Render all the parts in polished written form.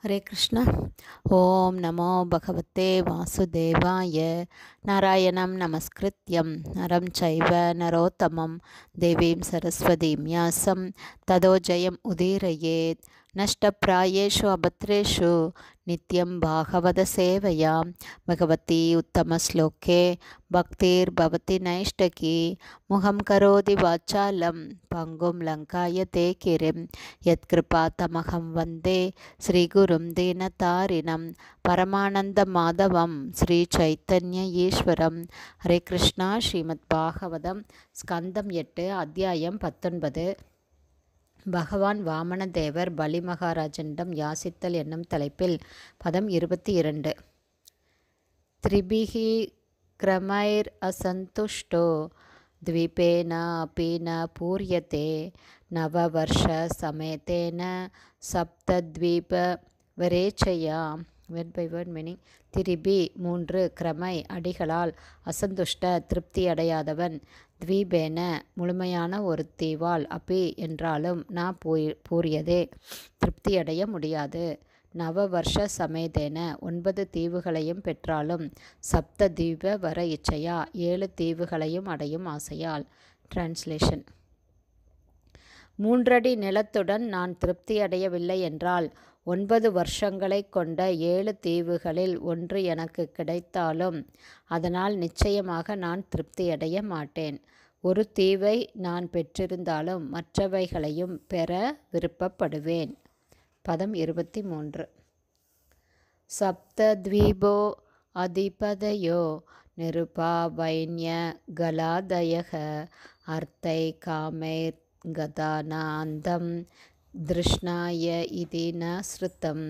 हरे कृष्ण। ओम नमो भगवते वासुदेवाय। नारायणं नमस्कृत्यं नरं चैव नरोत्तमं देवीं सरस्वतीं व्यासं ततो जयम् उदीरयेत्। नष्टप्रायेषु अभद्रेषु नित्यं भागवतसेवया भगवती उत्तमश्लोके भक्तिर्भवति नैष्टकी। मुखं करोति वाचालं पङ्गुं लङ्कायते गिरिं यत्कृपातमहं वन्दे श्रीगुरुं दीनतारिणं परमानन्दमाधवं श्रीचैतन्य ईश्वरं। हरे कृष्णा. ஸ்ரீமத் பாகவதம் ஸ்கந்தம் 8 அத்தியாயம் 19. பகவான் வாமனதேவர் பலி மகாராஜனிடம் யாசித்தல் என்னும் தலைப்பில் பதம் 22. திரிபிஹி கிரமைர் அசந்துஷ்டோ द्वीपेन अपि न पूर्यते नववर्ष समेतेन सप्तद्वीपवरेचया. Word by word meaning. திரிபி 3 கிரமை அடிகளால், அசந்துஷ்ட திருப்தி அடையாதவன், த்வீபேன முழுமையான ஒரு தீவால், அப்பி என்றாலும் பூரியதே திருப்தியடைய முடியாது, நவவர்ஷ சமேதேன 9 தீவுகளையும் பெற்றாலும், சப்த தீப வர இச்சையா 7 தீவுகளையும் அடையும் ஆசையால். டிரான்ஸ்லேஷன். 3 அடி நிலத்துடன் நான் திருப்தி அடையவில்லை என்றால் 9 வருஷங்களை கொண்ட 7 தீவுகளில் ஒன்று எனக்கு கிடைத்தாலும் அதனால் நிச்சயமாக நான் திருப்தியடைய மாட்டேன். ஒரு தீவை நான் பெற்றிருந்தாலும் மற்றவைகளையும் பெற விருப்பப்படுவேன். பதம் 23. சப்தத்வீபோ அதிபதயோ நிருபாவைன்ய கலாதயக அர்த்தை காமைர் கதானாந்தம் திருஷ்ணாய இதி ந ஸ்ருதம்.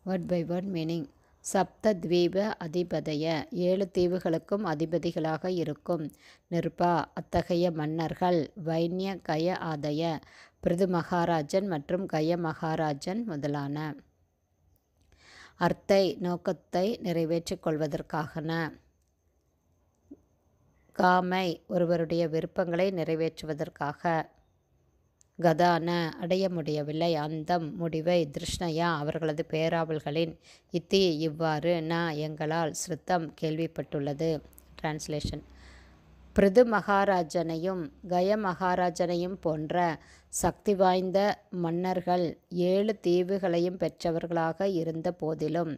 Word by word meaning. சப்தத்வீப அதிபதய 7 தீவுகளுக்கும் அதிபதிகளாக இருக்கும் நிருபா அத்தகைய மன்னர்கள், வைன்ய கய ஆதய பிருது மகாராஜன் மற்றும் கய மகாராஜன் முதலான, அர்த்தை நோக்கத்தை நிறைவேற்றிக் கொள்வதற்காகன, காமை ஒருவருடைய விருப்பங்களை நிறைவேற்றுவதற்காக, கதான அடைய முடியவில்லை, அந்தம் முடிவை, திருஷ்ணயா அவர்களது பேராவல்களின், இத்தி இவ்வாறு, ந எங்களால், ஸ்ருத்தம் கேள்விப்பட்டுள்ளது. டிரான்ஸ்லேஷன். பிருது மகாராஜனையும் கய மகாராஜனையும் போன்ற சக்தி வாய்ந்த மன்னர்கள் 7 தீவுகளையும் பெற்றவர்களாக இருந்த போதிலும்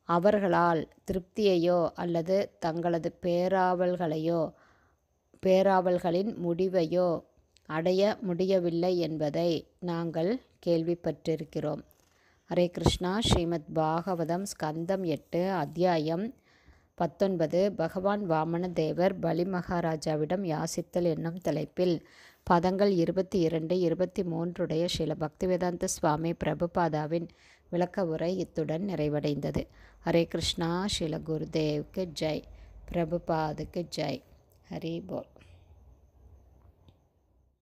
அவர்களால் திருப்தியையோ அல்லது தங்களது பேராவல்களின் முடிவையோ அடைய முடியவில்லை என்பதை நாங்கள் கேள்விப்பட்டிருக்கிறோம். ஹரே கிருஷ்ணா. ஸ்ரீமத் பாகவதம் ஸ்கந்தம் 8 அத்தியாயம் 19. பகவான் வாமனதேவர் பலி மகாராஜாவிடம் யாசித்தல் என்னும் தலைப்பில் பதங்கள் 22, 23 ஸ்ரீல பக்திவேதாந்த சுவாமி பிரபுபாதாவின் விளக்க உரை இத்துடன் நிறைவடைந்தது. ஹரே கிருஷ்ணா. ஸ்ரீல குருதேவ்க்கு ஜெய். பிரபுபாதுக்கு ஜெய். ஹரி போல்.